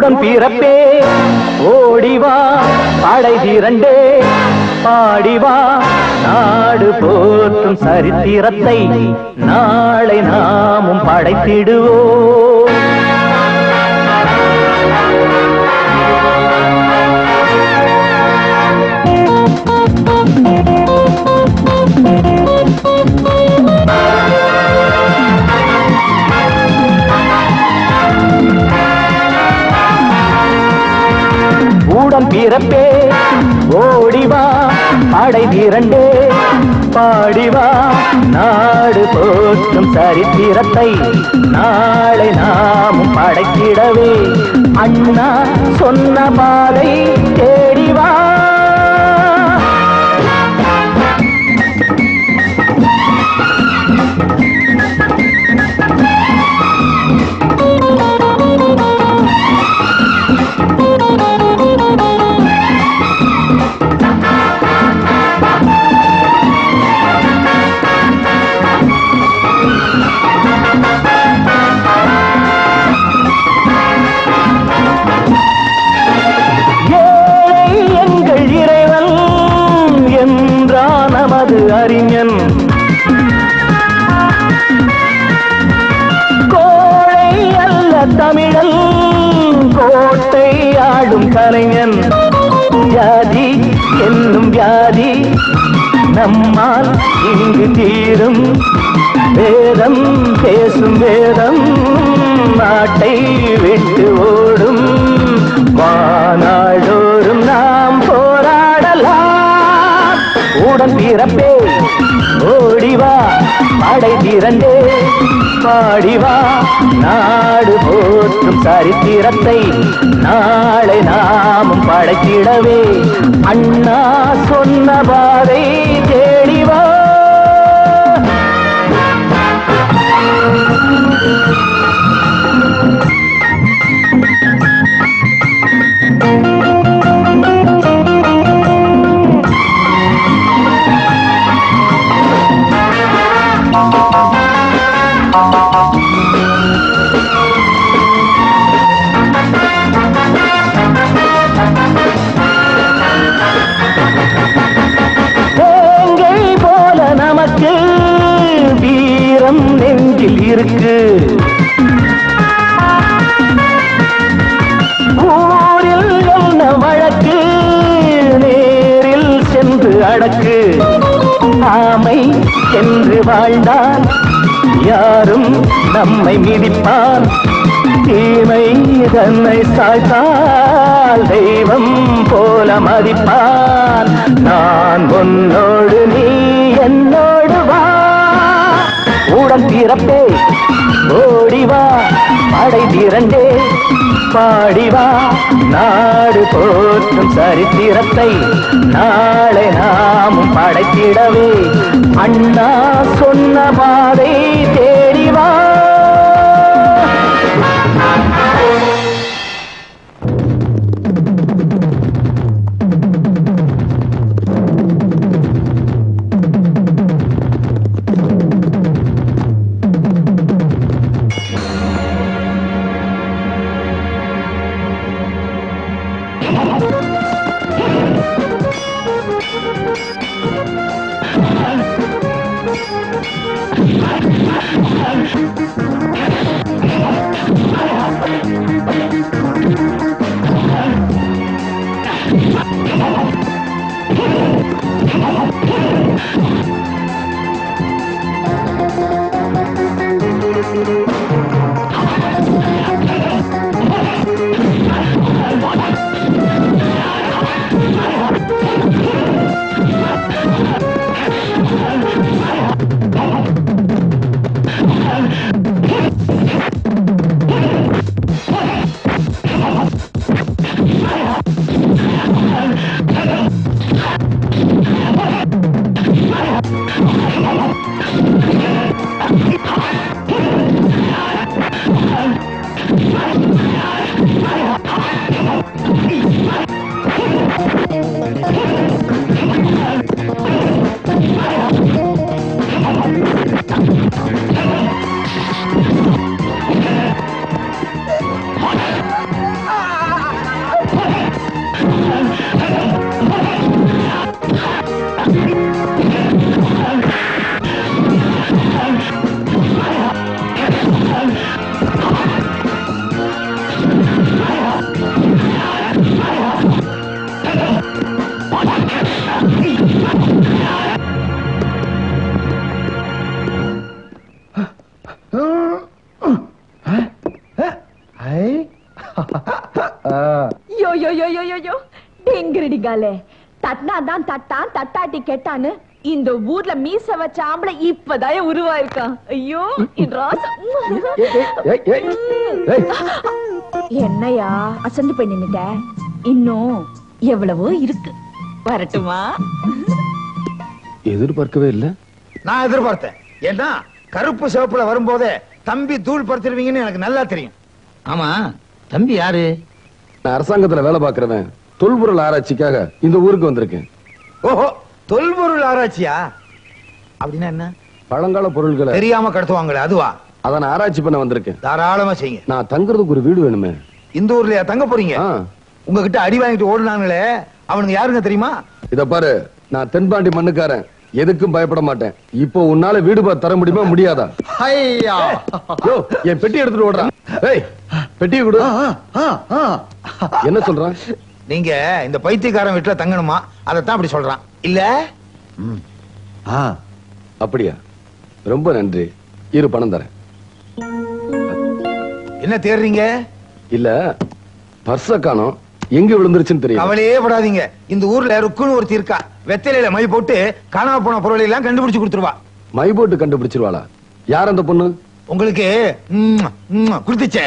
உடன் பிறப்பே ஓடிவா படை திரண்டே பாடிவா நாடு போற்றும் சரித்திரத்தை நாளை நாமும் படைத்திடுவோம். உடன் பிறப்பே ஓடிவா படை திரண்டே பாடிவா நாடு போற்றும் சரித்திரத்தை நாளை நாமும் படைத்திடவே அண்ணா சொன்ன பாதை தேடிவா. அறிஞன் கோழை அல்ல தமிழன் கோட்டை ஆடும் கலைஞன். வியாதி என்னும் வியாதி நம்மால் இங்கு தீரும் வேதம் பேசும் வேதம் நாட்டை விட்டு ஓடும் வானாடோறும் நாம் போராடலாம். உடன் பிறப்பே ஓடிவா படை திரண்டே பாடிவா நாடு போற்றும் சரித்திரத்தை நாளை நாமும் படைத்திடவே அண்ணா சொன்ன பாதை தேடிவா. வீரம் நெஞ்சில் இருக்கு ஊரில் என்ன வழக்கு நேரில் சென்று அடக்கு. ஆமை என்று வாழ்ந்தால் யாரும் நம்மை மிதிப்பார் தீமை தன்னை சாய்த்தால் தெய்வம் போல மதிப்பான். நான் உன்னோடு நீ என்னோடு வா உடன் பிறப்பே ஓடிவா படை திரண்டே பாடிவா நாடு போற்றும் சரித்திரத்தை நாளை நாமும் படைத்திடவே அண்ணா சொன்ன பாதை தேடிவா. இருக்காளே, தட்டினாதான் தட்டான், தட்டாட்டி கெட்டான்னு இந்த ஊர்ல மீச வச்ச ஆம்பளை இப்பதான் உருவாயிருக்கான். ஐயோ என்னையா அசந்து போய் நின்னுட்ட? இன்னும் எவ்வளவோ இருக்கு. வரட்டுமா? எதிர்பார்க்கவே இல்ல. நான் எதிர்பார்த்தேன். ஏன்னா கருப்பு சிவப்புல வரும்போதே தம்பி தூள் படுத்துருவீங்கன்னு எனக்கு நல்லா தெரியும். ஆமா, தம்பி யாரு? நான் அரசாங்கத்துல வேலை பாக்குறவன். தொல்பொருள் ஆராய்ச்சிக்காக இந்த ஊருக்கு வந்திருக்கேன். ஓஹோ, தொல்பொருள் ஆராய்ச்சியா? அப்படின்னா என்ன? பழங்கால பொருள்களை தெரியாம கடத்துவாங்களே அதுவா? அத நான் ஆராய்ச்சி பண்ண வந்திருக்கேன். தாராளமா செய்யுங்க. நான் தங்குறதுக்கு ஒரு வீடு வேணுமே. இந்த ஊர்லயா தங்க போறீங்க? உங்ககிட்ட அடி வாங்கிட்டு ஓடுனாங்களே அவனுக்கு யாருங்க தெரியுமா? இத பாரு, நான் தென்பாண்டி மண்ணுக்காரன். எதுக்கும் பயப்பட மாட்டேன். இப்போ உன்னால வீடு பார்த்து தர முடியுமா முடியாதா? என் பெட்டி எடுத்துட்டு ஓடுறான். பெட்டியை கொடு. என்ன சொல்றான்? நீங்க இந்த பைத்தியக்காரன் வீட்டுல தங்கணுமா? அதத்தான் அப்படி சொல்றான். இல்ல அப்படியா? ரொம்ப நன்றி. இரு, பணம் தரேன். என்ன தேடுறீங்க? இல்ல, பர்ஸ காணோம். எங்க விழுந்துருச்சுன்னு தெரியும். கவலையே படாதீங்க. இந்த ஊர்ல ருக்குன்னு ஒருத்தி இருக்கா. வெத்தலையில மை போட்டு காணாம போன பொருளை எல்லாம் கண்டுபிடிச்சு கொடுத்துருவா. மை போட்டு கண்டுபிடிச்சிருவாளா? யார் அந்த பொண்ணு? உங்களுக்கு கொடுத்துச்சே.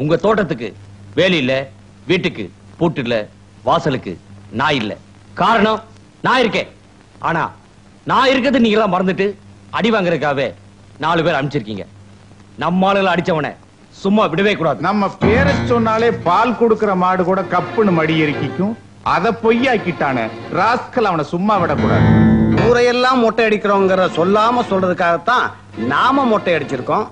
உங்க தோட்டத்துக்கு வேலி இல்ல, வீட்டுக்கு பூட்டு இல்ல, வாசலுக்கு நாய் இல்ல. காரணம் நான் இருக்கேன். ஆனா நான் இருக்கிறது நீங்க எல்லாம் மறந்துட்டு அடி வாங்குறதுக்காகவே 4 பேர் அனுப்பிச்சிருக்கீங்க. நம்ம ஆளுகளை அடிச்சவனை சும்மா விடவே கூடாது. நம்ம பேரை சொன்னாலே பால் கொடுக்கிற மாடு கூட கப்புன்னு மடி எரிக்கும். அத பொய்யாக்கிட்டானே ராஸ்கல், அவனை சும்மா விடக்கூடாது. ஊரையெல்லாம் மொட்டை அடிக்கிறோங்கிற சொல்லாம சொல்றதுக்காகத்தான் நாம மொட்டை அடிச்சிருக்கோம்.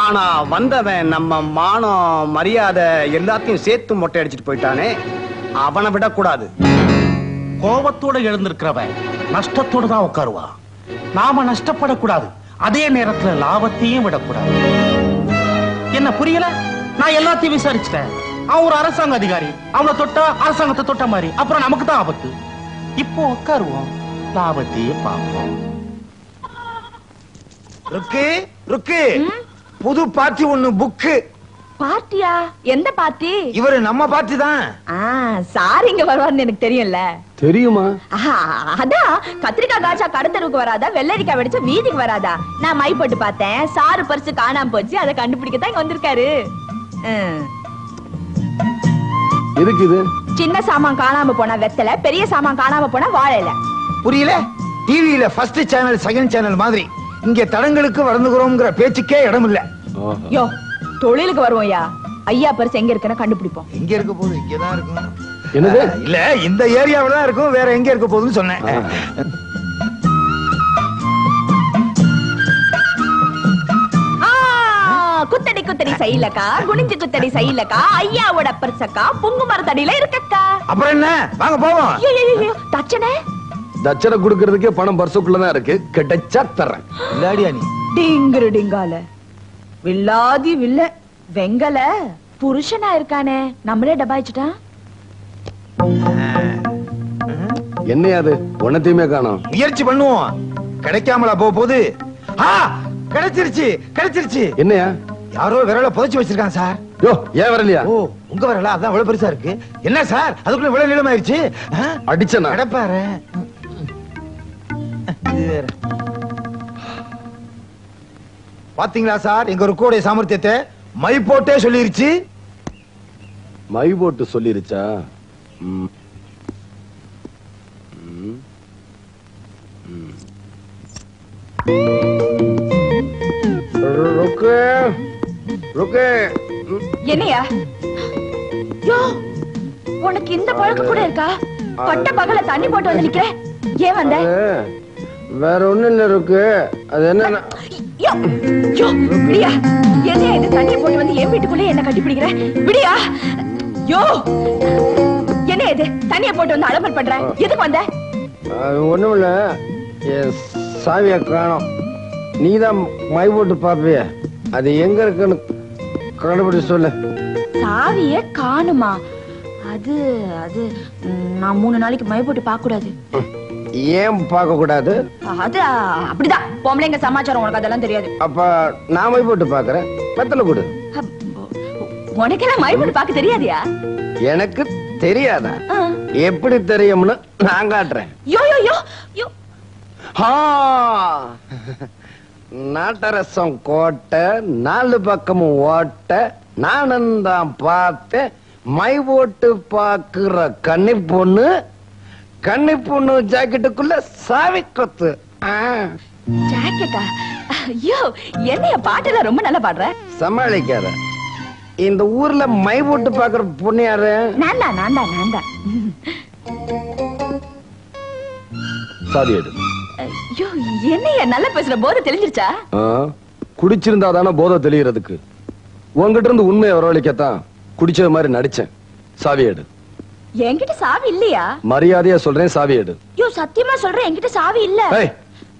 ஆனா வந்தவன் நம்ம மானம் மரியாதை எல்லாத்தையும் சேர்த்து மொட்டை அடிச்சிட்டு போயிட்டானே, அவனை விடக்கூடாது. கோபத்தோட எழுந்திருக்கிறவன் நஷ்டத்தோட தான் உட்காருவான். நாம நஷ்டப்படக்கூடாது, அதே நேரத்துல லாபத்தையும் விடக்கூடாது. என்ன புரியல? நான் எல்லாத்தையும் விசாரிச்சுட்டேன். அவன் ஒரு அரசாங்க அதிகாரி. அவனை தொட்டா அரசாங்கத்தை தொட்ட மாதிரி, அப்புறம் நமக்கு தான் ஆபத்து. இப்போ உட்காருவோம், லாபத்தையே பார்ப்போம். ருக்கு ருக்கு, புது பார்ட்டி ஒண்ணு புக்கு. பார்ட்டியா? எந்த பார்ட்டி? இவரு நம்ம பார்ட்டி தான். சார் இங்க வருவார்னு எனக்கு தெரியும்ல. தெரியுமா? அதான் கத்திரிக்காய் காய்ச்சா கடத்தருக்கு வராதா, வெள்ளரிக்காய் வெடிச்சா வீதிக்கு வராதா. நான் மை போட்டு பார்த்தேன். சாரு பரிசு காணாம போச்சு, அதை கண்டுபிடிக்கத்தான் இங்க வந்திருக்காரு. எதுக்கு இது? சின்ன சாமான் காணாம போனா வெத்தலை, பெரிய சாமான் காணாம போனா வாழைல. புரியல? டிவியில ஃபர்ஸ்ட் சேனல் செகண்ட் சேனல் மாதிரி இங்க தடங்களுக்கு வளர்ந்துகிறோம்ங்கிற பேச்சுக்கே இடம் இல்ல. யோ, தொழிலுக்கு வருவோம்யா. ஐயா பரிசு எங்க இருக்குன்னு கண்டுபிடிப்போம். எங்க இருக்க போகுது? இங்கதான் இருக்கும். என்னது? இல்ல, இந்த ஏரியாவில தான் இருக்கும். வேற எங்க இருக்க போகுதுன்னு சொன்னேன். குத்தடி குத்தடி சைலக்கா, குனிஞ்சு குத்தடி சைலக்கா, ஐயாவோட பரிசக்கா புங்கு மரத்தடியில இருக்கக்கா. அப்புறம் என்ன? வாங்க போவோம். தச்சனே, தச்சனை குடுக்கறதுக்கே பணம் பர்சுக்குள்ளதான் இருக்கு. கிடைச்சா தர்றேன். இல்லாடியா நீ? டிங்கிரு டிங்கால வில்லாதி வில்ல வெங்கல புருஷனா இருக்கானே, நம்மளே டபாய்ச்சிட்டான். என்னையாது ஒன்னத்தையுமே காணோம். முயற்சி பண்ணுவோம். கிடைக்காமலா போகுது? கிடைச்சிருச்சு கிடைச்சிருச்சு. என்னையா? யாரோ விரல புதைச்சு வச்சிருக்கான் சார். யோ, ஏன் வரலையா? ஓ, உங்க விரலா? அதான் இவ்வளவு பெருசா இருக்கு. என்ன சார் அதுக்குள்ள இவ்வளவு நீளமாயிருச்சு? அடிச்சனா? கிடப்பாரு. பாத்தீங்களா சார் எங்க ருக்கோடைய சாமர்த்தியத்தை? மை போட்டே சொல்லிருச்சு. மை போட்டு சொல்லிருச்சா? என்னையா? யோ, உனக்கு இந்த பழக்கம் கூட இருக்கா? பட்ட பகல தண்ணி போட்டு வந்து நிக்கிற. ஏன் வந்த? வேற ஒண்ணு இல்ல இருக்கு. அது என்ன? விடியா, என்ன இது? தண்ணியை போட்டு வந்து என் வீட்டுக்குள்ளே என்ன கட்டிப்பிடிக்கிற? விடியா. யோ, என்ன இது? தண்ணியை போட்டு வந்து அலம்பல் பண்ற. எதுக்கு வந்த? ஒண்ணும் இல்ல, சாவிய காணோம். நீதான் மை போட்டு பாப்பிய, அது எங்க இருக்குன்னு கண்டுபிடி சொல்லு. சாவிய காணுமா? அது அது நான் 3 நாளைக்கு மை போட்டு பார்க்க கூடாது. ஏன் பார்க்க கூடாது? அது அப்படிதான். பொம்பளைங்க சமாச்சாரம், உனக்கு அதெல்லாம் தெரியாது. அப்ப நான் மை போட்டு பாக்குறேன். வெத்தலை கொடு. உனக்கெல்லாம் மை போட்டு பார்க்க தெரியாதியா? எனக்கு தெரியாதா? எப்படி தெரியும்னு நான் காட்டுறேன். யோ யோ யோ யோ. நாட்டரசம் கோட்டை 4 பக்கமும் ஓட்ட நானும் தான் பார்த்தேன். மை போட்டு பாக்குற கன்னி பொண்ணு ஜாக்கெட்டுக்குள்ள சாவி கொத்து. ஜாக்கெட்டா? ஐயோ, என்னைய பாட்டெல்லாம் ரொம்ப நல்லா பாடுற. சமாளிக்காத. இந்த ஊர்ல மை போட்டு பாக்குற பொண்ணு யாரு? நான் தான். சாவி எடு. ஐயோ, என்னைய நல்லா பேசுற, போதை தெளிஞ்சிருச்சா? குடிச்சிருந்தா தானே போதை தெளியறதுக்கு. உங்ககிட்ட இருந்து உண்மையை வரவழைக்கத்தான் குடிச்ச மாதிரி நடிச்சேன். சாவி எடு. என்கிட்ட சாவி இல்லையா? மரியாதையா சொல்றேன், சாவி எடு. ஐயோ, சத்தியமா சொல்றேன், என்கிட்ட சாவி இல்ல.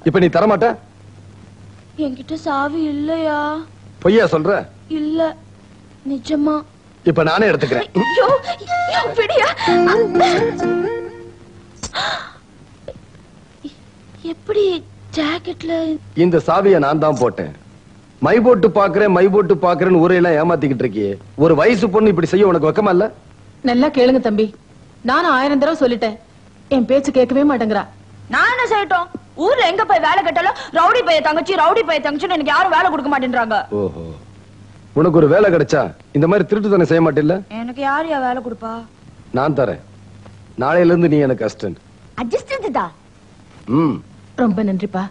இப்ப நீ தரமாட்ட? என்கிட்ட சாவி இல்லையா? பொய்யா சொல்ற? இல்ல, நிஜமா. இப்ப நானே எடுத்துக்கிறேன். ஐயோ, விடியா. எப்படி ஜாக்கெட்ல? இந்த சாவியை நான் தான் போட்டேன். மை போட்டு பாக்குறேன்னு ஊரையெல்லாம் ஏமாத்திக்கிட்டு இருக்கியே. ஒரு வயசு பொண்ணு இப்படி செய்ய உனக்கு வெக்கமா இல்ல? நல்லா கேளுங்க தம்பி, நானும் 1000 தடவை சொல்லிட்டேன், என் பேச்சு கேட்கவே மாட்டேங்கிறா. நான் என்ன செய்யட்டும்? ஊர்ல எங்க போய் வேலை கேட்டாலும் ரவுடி பைய தங்கச்சின்னு எனக்கு யாரும் வேலை கொடுக்க மாட்டேன்றாங்க. ஓஹோ, உனக்கு ஒரு வேலை கிடைச்சா இந்த மாதிரி திருட்டு தானே செய்ய மாட்டில்ல? எனக்கு யார் வேலை கொடுப்பா? நான் தரேன். நாளையில இருந்து நீ எனக்கு அசிஸ்டன்ட். அட்ஜஸ்டன்ட் தான். ரொம்ப நன்றிப்பா.